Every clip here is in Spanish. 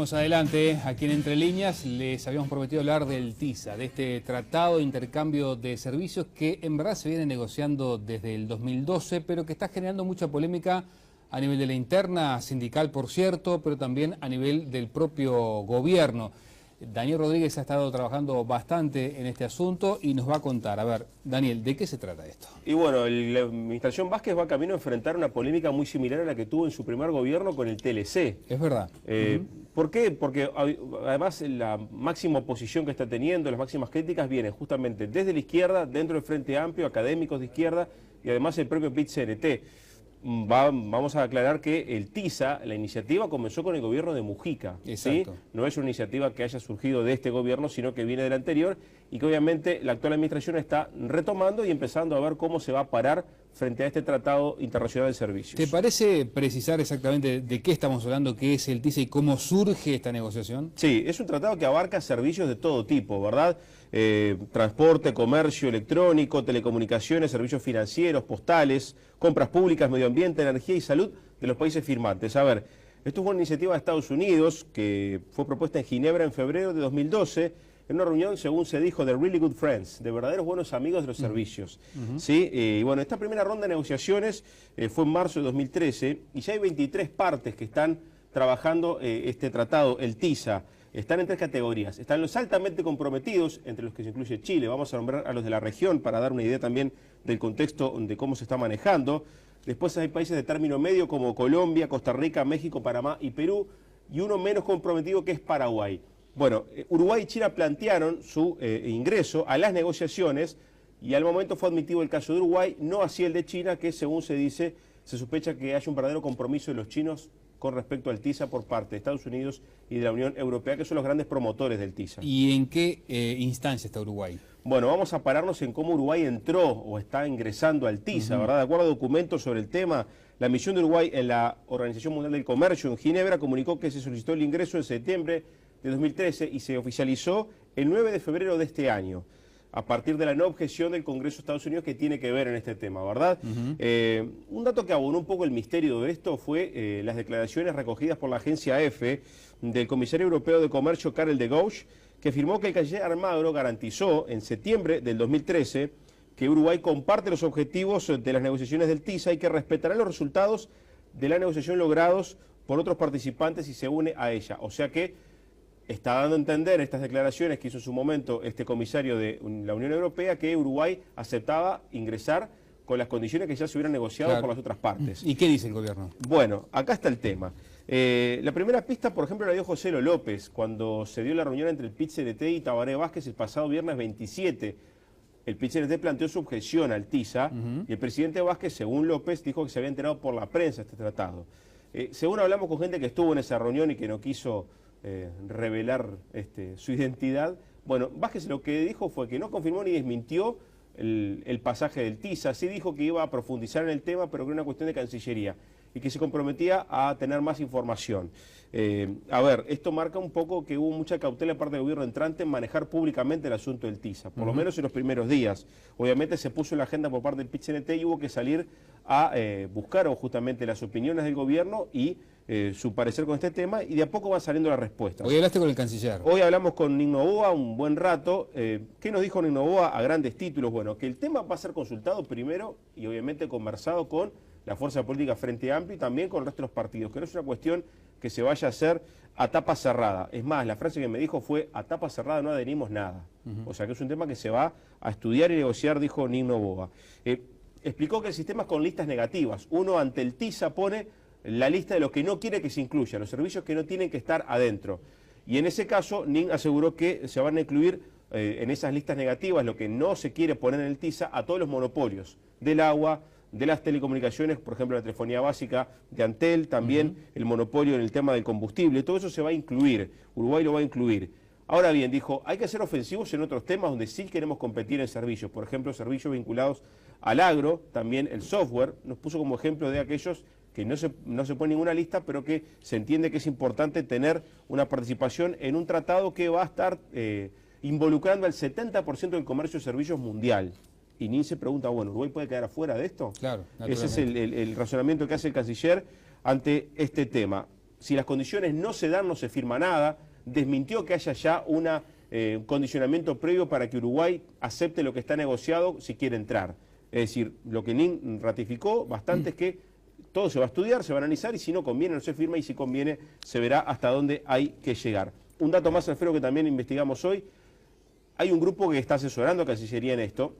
Seguimos adelante. Aquí en Entre Líneas les habíamos prometido hablar del TISA, de este tratado de intercambio de servicios que en verdad se viene negociando desde el 2012, pero que está generando mucha polémica a nivel de la interna sindical, por cierto, pero también a nivel del propio gobierno. Daniel Rodríguez ha estado trabajando bastante en este asunto y nos va a contar. A ver, Daniel, ¿de qué se trata esto? Y bueno, la administración Vázquez va camino a enfrentar una polémica muy similar a la que tuvo en su primer gobierno con el TLC. Es verdad. ¿Por qué? Porque además la máxima oposición que está teniendo, las máximas críticas vienen justamente desde la izquierda, dentro del Frente Amplio, académicos de izquierda y además el propio PIT-CNT. Vamos a aclarar que el TISA, la iniciativa, comenzó con el gobierno de Mujica. ¿Sí? No es una iniciativa que haya surgido de este gobierno, sino que viene del anterior y que obviamente la actual administración está retomando y empezando a ver cómo se va a parar frente a este Tratado Internacional de Servicios. ¿Te parece precisar exactamente de qué estamos hablando, qué es el TISA y cómo surge esta negociación? Sí, es un tratado que abarca servicios de todo tipo, ¿verdad? Transporte, comercio electrónico, telecomunicaciones, servicios financieros, postales, compras públicas, medio ambiente, energía y salud de los países firmantes. A ver, esto fue una iniciativa de Estados Unidos que fue propuesta en Ginebra en febrero de 2012, en una reunión, según se dijo, de really good friends, de verdaderos buenos amigos de los servicios. ¿Sí? Y bueno, esta primera ronda de negociaciones fue en marzo de 2013 y ya hay 23 partes que están trabajando este tratado, el TISA. Están en tres categorías. Están los altamente comprometidos, entre los que se incluye Chile. Vamos a nombrar a los de la región para dar una idea también del contexto de cómo se está manejando. Después hay países de término medio como Colombia, Costa Rica, México, Panamá y Perú. Y uno menos comprometido que es Paraguay. Bueno, Uruguay y China plantearon su ingreso a las negociaciones y al momento fue admitido el caso de Uruguay, no así el de China, que según se dice, se sospecha que haya un verdadero compromiso de los chinos con respecto al TISA por parte de Estados Unidos y de la Unión Europea, que son los grandes promotores del TISA. ¿Y en qué instancia está Uruguay? Bueno, vamos a pararnos en cómo Uruguay entró o está ingresando al TISA, ¿verdad? De acuerdo a documentos sobre el tema, la misión de Uruguay en la Organización Mundial del Comercio en Ginebra comunicó que se solicitó el ingreso en septiembre de 2013 y se oficializó el 9 de febrero de este año, a partir de la no objeción del Congreso de Estados Unidos que tiene que ver en este tema, ¿verdad? Un dato que abonó un poco el misterio de esto fue las declaraciones recogidas por la agencia EFE del comisario europeo de comercio Karel de Gucht, que afirmó que el canciller Almagro garantizó en septiembre del 2013 que Uruguay comparte los objetivos de las negociaciones del TISA y que respetará los resultados de la negociación logrados por otros participantes y se une a ella. O sea que está dando a entender estas declaraciones que hizo en su momento este comisario de la Unión Europea que Uruguay aceptaba ingresar con las condiciones que ya se hubieran negociado por las otras partes. ¿Y qué dice el gobierno? Bueno, acá está el tema. La primera pista, por ejemplo, la dio José Lo López cuando se dio la reunión entre el PIT-CNT y Tabaré Vázquez el pasado viernes 27. El PIT-CNT planteó su objeción al TISA y el presidente Vázquez, según López, dijo que se había enterado por la prensa este tratado. Según hablamos con gente que estuvo en esa reunión y que no quiso revelar su identidad, bueno, Vázquez lo que dijo fue que no confirmó ni desmintió el pasaje del TISA, sí dijo que iba a profundizar en el tema, pero que era una cuestión de Cancillería y que se comprometía a tener más información. A ver, esto marca un poco que hubo mucha cautela de parte del gobierno entrante en manejar públicamente el asunto del TISA, por lo menos en los primeros días. Obviamente se puso en la agenda por parte del PIT-CNT y hubo que salir a buscar justamente las opiniones del gobierno y su parecer con este tema, y de a poco van saliendo las respuestas. Hoy hablaste con el canciller. Hoy hablamos con Nick Noboa un buen rato. ¿Qué nos dijo Nick Noboa a grandes títulos? Bueno, que el tema va a ser consultado primero y obviamente conversado con la fuerza política Frente Amplio y también con el resto de los partidos, que no es una cuestión que se vaya a hacer a tapa cerrada. Es más, la frase que me dijo fue: a tapa cerrada no adherimos nada. O sea que es un tema que se va a estudiar y negociar, dijo Nick Noboa. Explicó que el sistema es con listas negativas. Uno ante el TISA pone la lista de lo que no quiere que se incluya, los servicios que no tienen que estar adentro. Y en ese caso, NIN aseguró que se van a incluir en esas listas negativas, lo que no se quiere poner en el TISA, a todos los monopolios del agua, de las telecomunicaciones, por ejemplo la telefonía básica de Antel, también el monopolio en el tema del combustible, todo eso se va a incluir, Uruguay lo va a incluir. Ahora bien, dijo, hay que ser ofensivos en otros temas donde sí queremos competir en servicios, por ejemplo servicios vinculados al agro, también el software, nos puso como ejemplo de aquellos que no se pone en ninguna lista, pero que se entiende que es importante tener una participación en un tratado que va a estar involucrando al 70% del comercio de servicios mundial. Y NIN se pregunta, bueno, ¿Uruguay puede quedar afuera de esto? Claro, ese es el razonamiento que hace el canciller ante este tema. si las condiciones no se dan, no se firma nada, desmintió que haya ya un condicionamiento previo para que Uruguay acepte lo que está negociado si quiere entrar. Es decir, lo que NIN ratificó bastante es que todo se va a estudiar, se va a analizar y si no conviene no se firma y si conviene se verá hasta dónde hay que llegar. Un dato más, Alfredo, que también investigamos hoy, hay un grupo que está asesorando a Cancillería en esto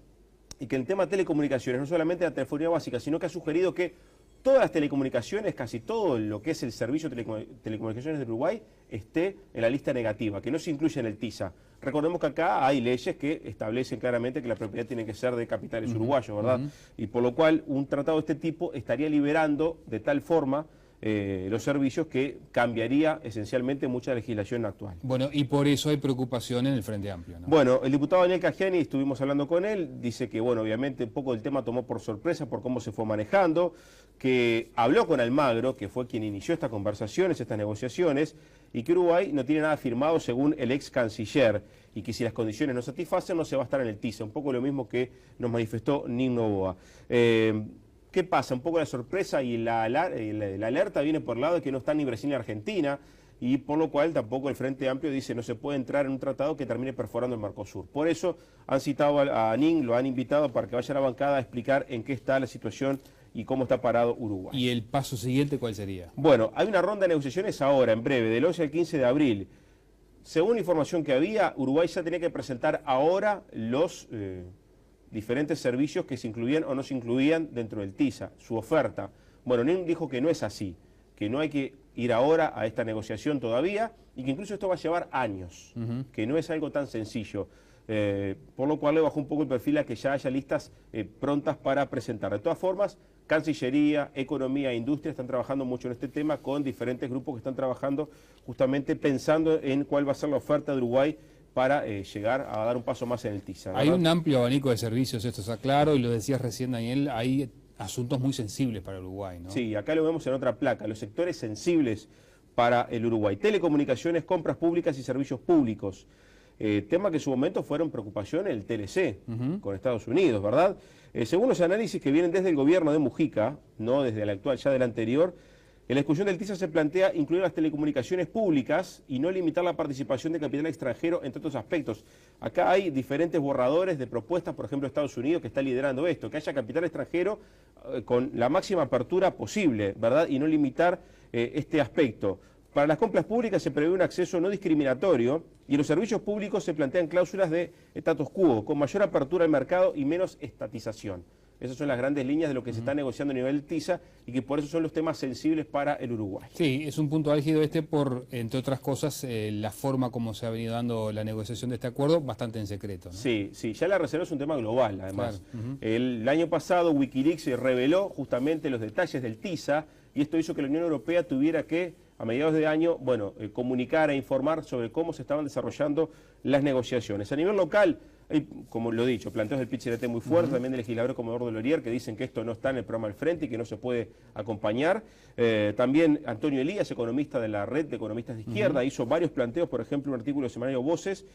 y que el tema de telecomunicaciones, no solamente la telefonía básica, sino que ha sugerido que todas las telecomunicaciones, casi todo lo que es el servicio de telecomunicaciones de Uruguay, esté en la lista negativa, que no se incluye en el TISA. Recordemos que acá hay leyes que establecen claramente que la propiedad tiene que ser de capitales uruguayos, ¿verdad? Y por lo cual un tratado de este tipo estaría liberando de tal forma los servicios que cambiaría esencialmente mucha legislación actual. Bueno, y por eso hay preocupación en el Frente Amplio, ¿no? Bueno, el diputado Daniel Cagiani, estuvimos hablando con él, dice que, bueno, obviamente un poco el tema tomó por sorpresa por cómo se fue manejando, que habló con Almagro, que fue quien inició estas conversaciones, estas negociaciones, y que Uruguay no tiene nada firmado según el ex canciller, y que si las condiciones no satisfacen no se va a estar en el TISA, un poco lo mismo que nos manifestó NIN Novoa. ¿Qué pasa? Un poco la sorpresa y la alerta viene por el lado de que no está ni Brasil ni Argentina, y por lo cual tampoco el Frente Amplio dice no se puede entrar en un tratado que termine perforando el Mercosur. Por eso han citado a NIN, lo han invitado para que vaya a la bancada a explicar en qué está la situación y cómo está parado Uruguay. ¿Y el paso siguiente cuál sería? Bueno, hay una ronda de negociaciones ahora, en breve, del 11 al 15 de abril. Según la información que había, Uruguay ya tenía que presentar ahora los diferentes servicios que se incluían o no se incluían dentro del TISA, su oferta. Bueno, NIN dijo que no es así, que no hay que ir ahora a esta negociación todavía y que incluso esto va a llevar años, que no es algo tan sencillo. Por lo cual le bajó un poco el perfil a que ya haya listas prontas para presentar. De todas formas, Cancillería, Economía e Industria están trabajando mucho en este tema con diferentes grupos que están trabajando justamente pensando en cuál va a ser la oferta de Uruguay para llegar a dar un paso más en el TISA, ¿verdad? Hay un amplio abanico de servicios, esto está claro, y lo decías recién, Daniel, hay asuntos muy sensibles para Uruguay, ¿no? Sí, acá lo vemos en otra placa, los sectores sensibles para el Uruguay. Telecomunicaciones, compras públicas y servicios públicos. Tema que en su momento fueron preocupación en el TLC con Estados Unidos, ¿verdad? Según los análisis que vienen desde el gobierno de Mujica, no desde el actual, ya del anterior, en la discusión del TISA se plantea incluir las telecomunicaciones públicas y no limitar la participación de capital extranjero, entre otros aspectos. Acá hay diferentes borradores de propuestas, por ejemplo, Estados Unidos, que está liderando esto, que haya capital extranjero con la máxima apertura posible, ¿verdad? Y no limitar este aspecto. Para las compras públicas se prevé un acceso no discriminatorio y en los servicios públicos se plantean cláusulas de status quo, con mayor apertura al mercado y menos estatización. Esas son las grandes líneas de lo que se está negociando a nivel TISA y que por eso son los temas sensibles para el Uruguay. Sí, es un punto álgido por, entre otras cosas, la forma como se ha venido dando la negociación de este acuerdo, bastante en secreto, ¿no? Sí, sí, ya la reserva es un tema global, además. Claro. El año pasado Wikileaks reveló justamente los detalles del TISA y esto hizo que la Unión Europea tuviera que, a mediados de año, comunicar e informar sobre cómo se estaban desarrollando las negociaciones. A nivel local, hay, como lo he dicho, planteos del PIT-CNT muy fuertes, también del legislador Comodoro de Lorier, que dicen que esto no está en el programa al frente y que no se puede acompañar. También Antonio Elías, economista de la Red de Economistas de Izquierda, hizo varios planteos, por ejemplo, un artículo de Semanario Voces,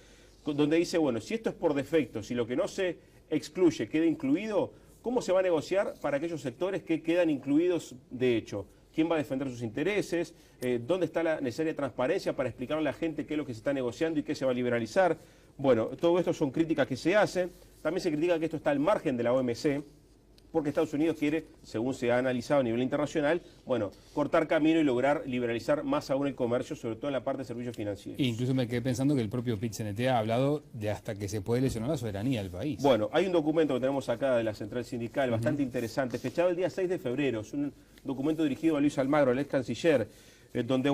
donde dice, bueno, si esto es por defecto, si lo que no se excluye queda incluido, ¿cómo se va a negociar para aquellos sectores que quedan incluidos de hecho? ¿Quién va a defender sus intereses? ¿Dónde está la necesaria transparencia para explicarle a la gente qué es lo que se está negociando y qué se va a liberalizar? Bueno, todo esto son críticas que se hacen. También se critica que esto está al margen de la OMC, porque Estados Unidos quiere, según se ha analizado a nivel internacional, cortar camino y lograr liberalizar más aún el comercio, sobre todo en la parte de servicios financieros. Incluso me quedé pensando que el propio PIT-CNT ha hablado de hasta que se puede lesionar la soberanía del país. Bueno, hay un documento que tenemos acá de la Central Sindical, bastante interesante, fechado el día 6 de febrero. Es un documento dirigido a Luis Almagro, el ex canciller, donde,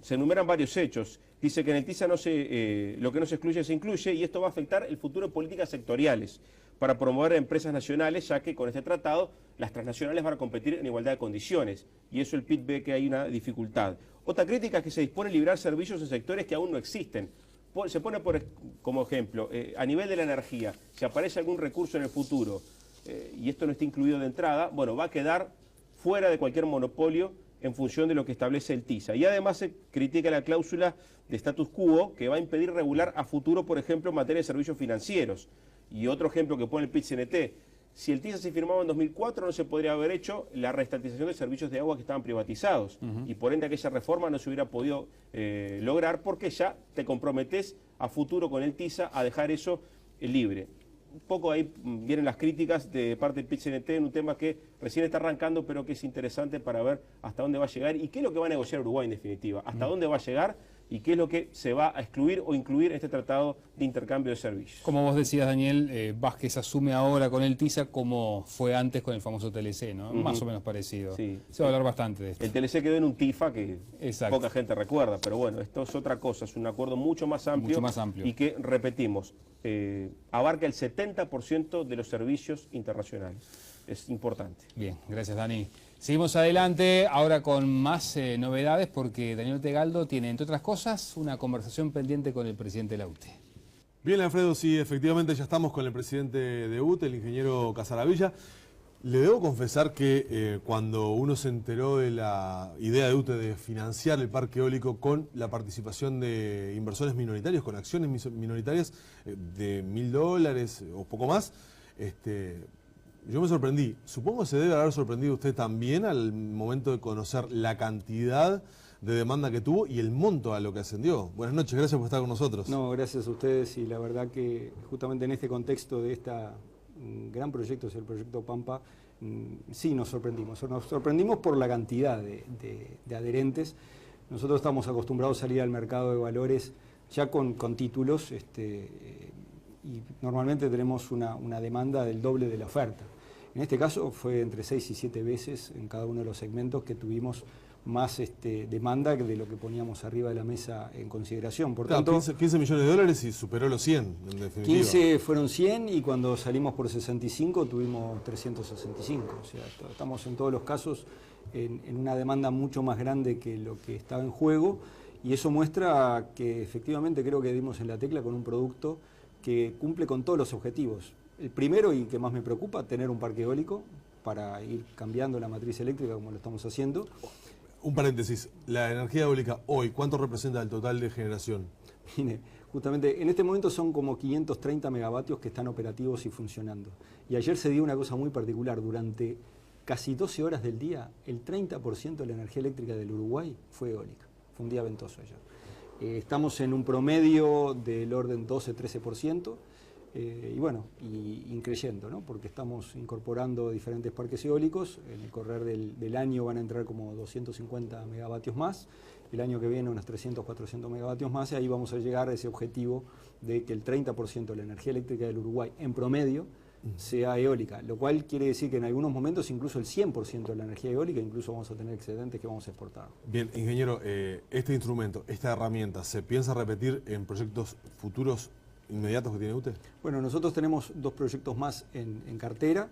se enumeran varios hechos. Dice que en el TISA lo que no se excluye se incluye y esto va a afectar el futuro de políticas sectoriales para promover empresas nacionales, ya que con este tratado las transnacionales van a competir en igualdad de condiciones y eso el PIT ve que hay una dificultad. Otra crítica es que se dispone a liberar servicios en sectores que aún no existen. Se pone como ejemplo, a nivel de la energía, si aparece algún recurso en el futuro y esto no está incluido de entrada, va a quedar fuera de cualquier monopolio en función de lo que establece el TISA. Y además se critica la cláusula de status quo que va a impedir regular a futuro, por ejemplo, en materia de servicios financieros. Y otro ejemplo que pone el PIT-CNT, Si el TISA se firmaba en 2004, no se podría haber hecho la reestatización de servicios de agua que estaban privatizados. Y por ende aquella reforma no se hubiera podido lograr porque ya te comprometés a futuro con el TISA a dejar eso libre. Un poco ahí vienen las críticas de parte del PIT-CNT en un tema que recién está arrancando, pero que es interesante para ver hasta dónde va a llegar y qué es lo que va a negociar Uruguay en definitiva. Hasta dónde va a llegar y qué es lo que se va a excluir o incluir en este tratado de intercambio de servicios. Como vos decías, Daniel, Vázquez asume ahora con el TISA como fue antes con el famoso TLC, ¿no? Más o menos parecido. Sí. Se va a hablar bastante de esto. El TLC quedó en un TIFA que Exacto. poca gente recuerda, pero bueno, esto es otra cosa, es un acuerdo mucho más amplio, y que, repetimos, abarca el 70% de los servicios internacionales. Es importante. Bien, gracias, Dani. Seguimos adelante ahora con más novedades porque Daniel Tegaldo tiene, entre otras cosas, una conversación pendiente con el presidente de la UTE. Bien, Alfredo, sí, efectivamente ya estamos con el presidente de UTE, el ingeniero Casaravilla. Le debo confesar que cuando uno se enteró de la idea de UTE de financiar el parque eólico con la participación de inversores minoritarios, con acciones minoritarias de $1000 o poco más, yo me sorprendí. Supongo que se debe haber sorprendido usted también al momento de conocer la cantidad de demanda que tuvo y el monto a lo que ascendió. Buenas noches, gracias por estar con nosotros. No, gracias a ustedes, y la verdad que justamente en este contexto de este gran proyecto, es el proyecto Pampa, sí nos sorprendimos. Nos sorprendimos por la cantidad de adherentes. Nosotros estamos acostumbrados a salir al mercado de valores ya con títulos, y normalmente tenemos una demanda del doble de la oferta. En este caso fue entre 6 y 7 veces en cada uno de los segmentos que tuvimos más demanda de lo que poníamos arriba de la mesa en consideración. Por claro, tanto, 15 millones de dólares y superó los 100, en definitiva. 15 fueron 100 y cuando salimos por 65 tuvimos 365. O sea, estamos en todos los casos en una demanda mucho más grande que lo que estaba en juego, y eso muestra que efectivamente creo que dimos en la tecla con un producto que cumple con todos los objetivos. El primero, y que más me preocupa, tener un parque eólico para ir cambiando la matriz eléctrica como lo estamos haciendo. Un paréntesis, la energía eólica hoy, ¿cuánto representa el total de generación? Mire, justamente en este momento son como 530 megavatios que están operativos y funcionando. Y ayer se dio una cosa muy particular. Durante casi 12 horas del día, el 30% de la energía eléctrica del Uruguay fue eólica. Fue un día ventoso ayer. Estamos en un promedio del orden 12-13%, y bueno, increyendo, ¿no? Porque estamos incorporando diferentes parques eólicos. En el correr del año van a entrar como 250 megavatios más, el año que viene unos 300-400 megavatios más, y ahí vamos a llegar a ese objetivo de que el 30% de la energía eléctrica del Uruguay en promedio sea eólica, lo cual quiere decir que en algunos momentos incluso el 100% de la energía eólica, incluso vamos a tener excedentes que vamos a exportar. Bien, ingeniero, este instrumento, esta herramienta, ¿se piensa repetir en proyectos futuros inmediatos que tiene UTE? Bueno, nosotros tenemos 2 proyectos más en cartera.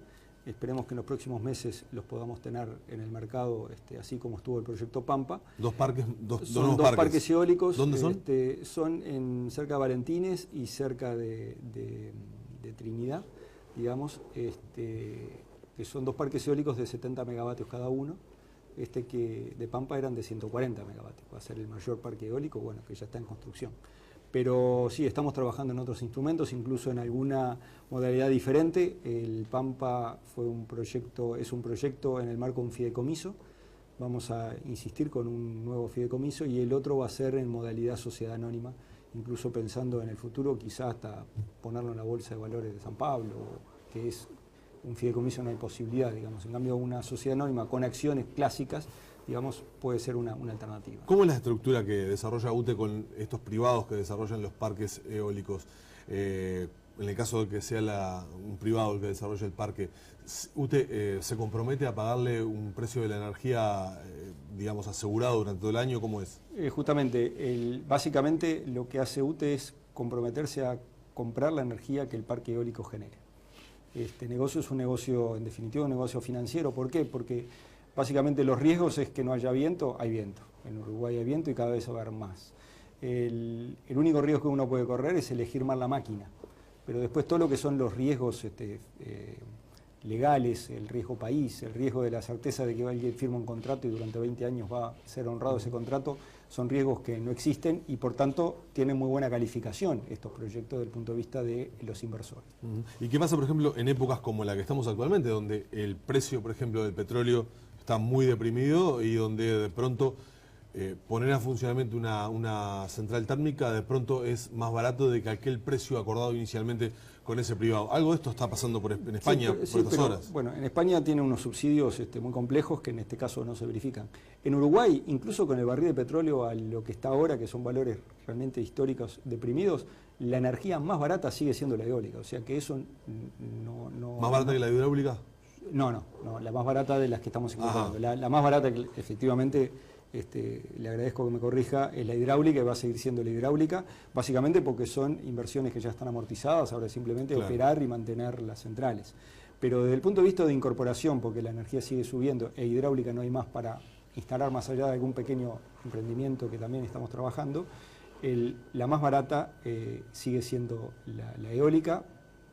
Esperemos que en los próximos meses los podamos tener en el mercado, así como estuvo el proyecto Pampa. Dos parques, son dos parques eólicos. ¿Dónde son? Son cerca de Valentines y cerca de Trinidad, digamos, que son 2 parques eólicos de 70 megavatios cada uno. Que de Pampa eran de 140 megavatios. Va a ser el mayor parque eólico, bueno, que ya está en construcción. Pero sí, estamos trabajando en otros instrumentos, incluso en alguna modalidad diferente. El Pampa es un proyecto en el marco de un fideicomiso. Vamos a insistir con un nuevo fideicomiso, y el otro va a ser en modalidad sociedad anónima, incluso pensando en el futuro, quizás hasta ponerlo en la Bolsa de Valores de San Pablo, que es un fideicomiso, no hay posibilidad, digamos. En cambio, una sociedad anónima con acciones clásicas, digamos, puede ser una alternativa. ¿Cómo es la estructura que desarrolla UTE con estos privados que desarrollan los parques eólicos? En el caso de que sea un privado el que desarrolle el parque, ¿UTE se compromete a pagarle un precio de la energía, digamos, asegurado durante todo el año? ¿Cómo es? Justamente, básicamente lo que hace UTE es comprometerse a comprar la energía que el parque eólico genere. Este negocio es un negocio, en definitiva, un negocio financiero. ¿Por qué? Porque básicamente los riesgos es que no haya viento, hay viento. En Uruguay hay viento y cada vez va a haber más. El único riesgo que uno puede correr es elegir mal la máquina. Pero después todo lo que son los riesgos legales, el riesgo país, el riesgo de la certeza de que alguien firma un contrato y durante 20 años va a ser honrado ese contrato, son riesgos que no existen y por tanto tienen muy buena calificación estos proyectos desde el punto de vista de los inversores. ¿Y qué pasa, por ejemplo, en épocas como la que estamos actualmente, donde el precio, por ejemplo, del petróleo está muy deprimido y donde de pronto poner a funcionamiento una central térmica de pronto es más barato de que aquel precio acordado inicialmente con ese privado? Algo de esto está pasando en España por estas horas. Bueno, en España tiene unos subsidios muy complejos que en este caso no se verifican. En Uruguay, incluso con el barril de petróleo a lo que está ahora, que son valores realmente históricos deprimidos, la energía más barata sigue siendo la eólica. O sea que eso no... ¿Más barata que la hidráulica? No, la más barata de las que estamos encontrando. La más barata, que efectivamente, le agradezco que me corrija, es la hidráulica y va a seguir siendo la hidráulica, básicamente porque son inversiones que ya están amortizadas, ahora es simplemente operar y mantener las centrales. Pero desde el punto de vista de incorporación, porque la energía sigue subiendo e hidráulica no hay más para instalar más allá de algún pequeño emprendimiento que también estamos trabajando, la más barata sigue siendo la eólica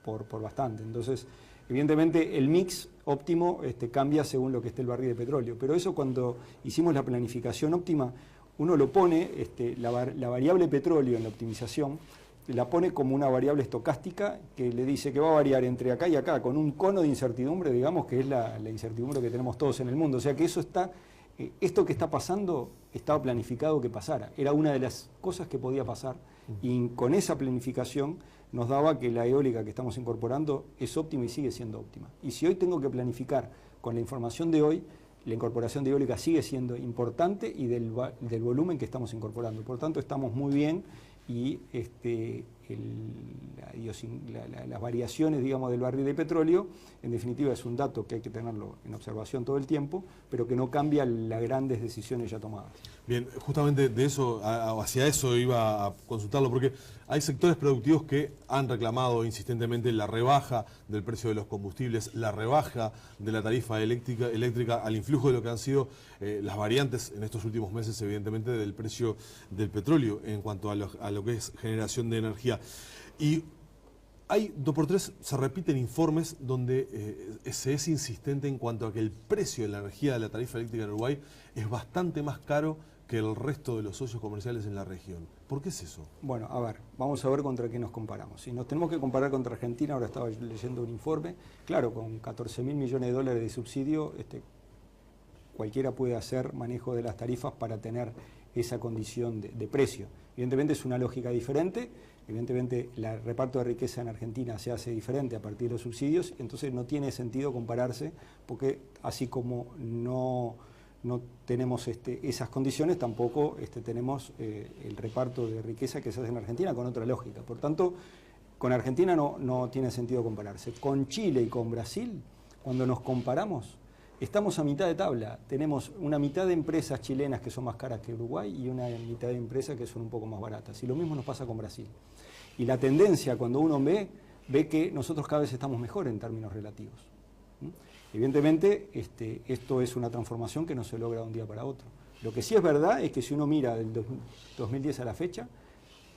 por bastante. Entonces, evidentemente el mix óptimo cambia según lo que esté el barril de petróleo, pero eso cuando hicimos la planificación óptima, uno lo pone, la variable petróleo en la optimización, la pone como una variable estocástica que le dice que va a variar entre acá y acá, con un cono de incertidumbre, digamos, que es la incertidumbre que tenemos todos en el mundo. O sea que eso está, esto que está pasando estaba planificado que pasara, era una de las cosas que podía pasar, y con esa planificación nos daba que la eólica que estamos incorporando es óptima y sigue siendo óptima. Y si hoy tengo que planificar con la información de hoy, la incorporación de eólica sigue siendo importante y del volumen que estamos incorporando. Por tanto, estamos muy bien y las variaciones, digamos, del barril de petróleo, en definitiva es un dato que hay que tenerlo en observación todo el tiempo, pero que no cambia las grandes decisiones ya tomadas. Bien, justamente de eso, hacia eso iba a consultarlo, porque hay sectores productivos que han reclamado insistentemente la rebaja del precio de los combustibles, la rebaja de la tarifa eléctrica al influjo de lo que han sido las variantes en estos últimos meses, evidentemente, del precio del petróleo en cuanto a lo que es generación de energía. Y hay 2x3, se repiten informes donde se es insistente en cuanto a que el precio de la energía de la tarifa eléctrica en Uruguay es bastante más caro que el resto de los socios comerciales en la región. ¿Por qué es eso? Bueno, a ver, vamos a ver contra qué nos comparamos. Si nos tenemos que comparar contra Argentina, ahora estaba leyendo un informe, claro, con 14.000 millones de dólares de subsidio, cualquiera puede hacer manejo de las tarifas para tener esa condición de precio. Evidentemente es una lógica diferente, evidentemente el reparto de riqueza en Argentina se hace diferente a partir de los subsidios, entonces no tiene sentido compararse, porque así como no tenemos esas condiciones, tampoco tenemos el reparto de riqueza que se hace en Argentina con otra lógica. Por tanto, con Argentina no tiene sentido compararse. Con Chile y con Brasil, cuando nos comparamos, estamos a mitad de tabla. Tenemos una mitad de empresas chilenas que son más caras que Uruguay y una mitad de empresas que son un poco más baratas. Y lo mismo nos pasa con Brasil. Y la tendencia, cuando uno ve que nosotros cada vez estamos mejor en términos relativos. Evidentemente, esto es una transformación que no se logra de un día para otro. Lo que sí es verdad es que si uno mira del 2010 a la fecha,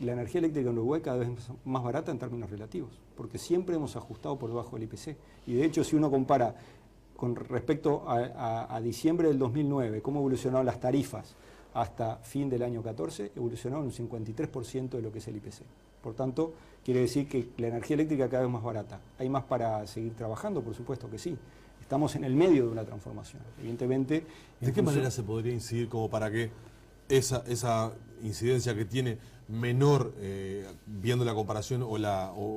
la energía eléctrica en Uruguay cada vez es más barata en términos relativos, porque siempre hemos ajustado por debajo del IPC. Y de hecho, si uno compara con respecto a diciembre del 2009, cómo evolucionaron las tarifas hasta fin del año 14, evolucionaron un 53% de lo que es el IPC. Por tanto, quiere decir que la energía eléctrica cada vez más barata. ¿Hay más para seguir trabajando? Por supuesto que sí. Estamos en el medio de una transformación. Evidentemente... ¿De qué manera se podría incidir como para que esa incidencia que tiene menor, viendo la comparación o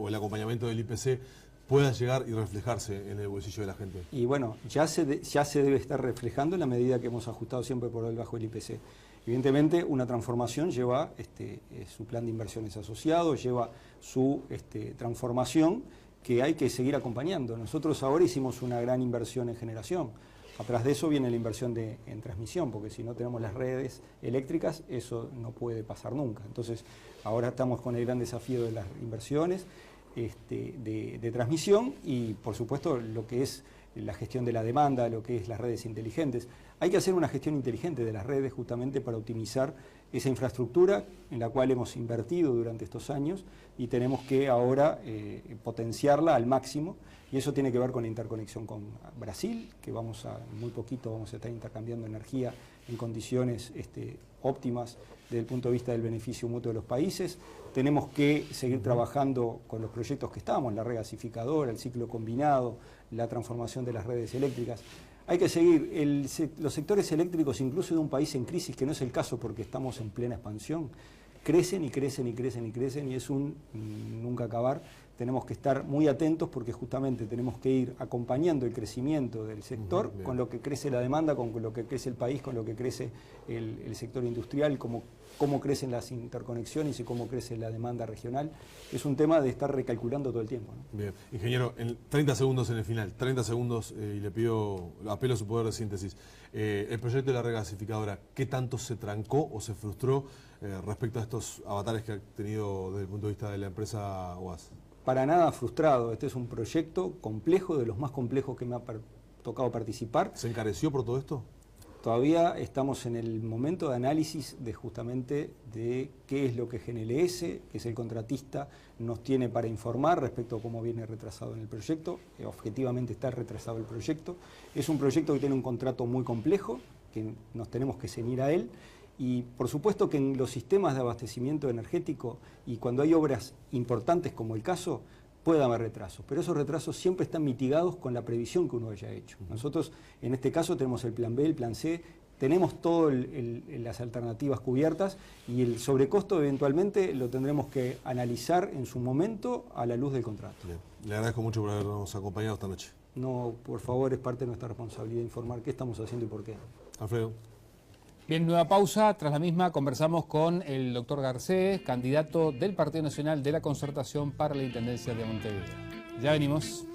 el acompañamiento del IPC, pueda llegar y reflejarse en el bolsillo de la gente? Y bueno, ya se debe estar reflejando en la medida que hemos ajustado siempre por debajo del IPC. Evidentemente, una transformación lleva su plan de inversiones asociado, lleva su transformación que hay que seguir acompañando. Nosotros ahora hicimos una gran inversión en generación. Atrás de eso viene la inversión en transmisión, porque si no tenemos las redes eléctricas, eso no puede pasar nunca. Entonces, ahora estamos con el gran desafío de las inversiones de transmisión y, por supuesto, lo que es la gestión de la demanda, lo que es las redes inteligentes. Hay que hacer una gestión inteligente de las redes justamente para optimizar esa infraestructura en la cual hemos invertido durante estos años y tenemos que ahora potenciarla al máximo, y eso tiene que ver con la interconexión con Brasil, que muy poquito vamos a estar intercambiando energía en condiciones óptimas desde el punto de vista del beneficio mutuo de los países. Tenemos que seguir trabajando con los proyectos que estamos, la regasificadora, el ciclo combinado, la transformación de las redes eléctricas. Hay que seguir, los sectores eléctricos, incluso de un país en crisis, que no es el caso porque estamos en plena expansión, crecen y crecen y crecen y crecen y es un nunca acabar. Tenemos que estar muy atentos porque justamente tenemos que ir acompañando el crecimiento del sector con lo que crece la demanda, con lo que crece el país, con lo que crece el sector industrial, cómo crecen las interconexiones y cómo crece la demanda regional. Es un tema de estar recalculando todo el tiempo, ¿no? Bien, ingeniero, en 30 segundos en el final, 30 segundos y le pido, apelo a su poder de síntesis. El proyecto de la regasificadora, ¿qué tanto se trancó o se frustró respecto a estos avatares que ha tenido desde el punto de vista de la empresa OAS? Para nada frustrado. Este es un proyecto complejo, de los más complejos que me ha tocado participar. ¿Se encareció por todo esto? Todavía estamos en el momento de análisis de justamente de qué es lo que GNLS, que es el contratista, nos tiene para informar respecto a cómo viene retrasado en el proyecto. Objetivamente está retrasado el proyecto. Es un proyecto que tiene un contrato muy complejo, que nos tenemos que ceñir a él. Y por supuesto que en los sistemas de abastecimiento energético y cuando hay obras importantes como el caso, puede haber retrasos, pero esos retrasos siempre están mitigados con la previsión que uno haya hecho. Nosotros en este caso tenemos el plan B, el plan C, tenemos todas las alternativas cubiertas y el sobrecosto eventualmente lo tendremos que analizar en su momento a la luz del contrato. Bien. Le agradezco mucho por habernos acompañado esta noche. No, por favor, es parte de nuestra responsabilidad informar qué estamos haciendo y por qué. Alfredo. Bien, nueva pausa. Tras la misma conversamos con el doctor Garcés, candidato del Partido Nacional de la Concertación para la Intendencia de Montevideo. Ya venimos.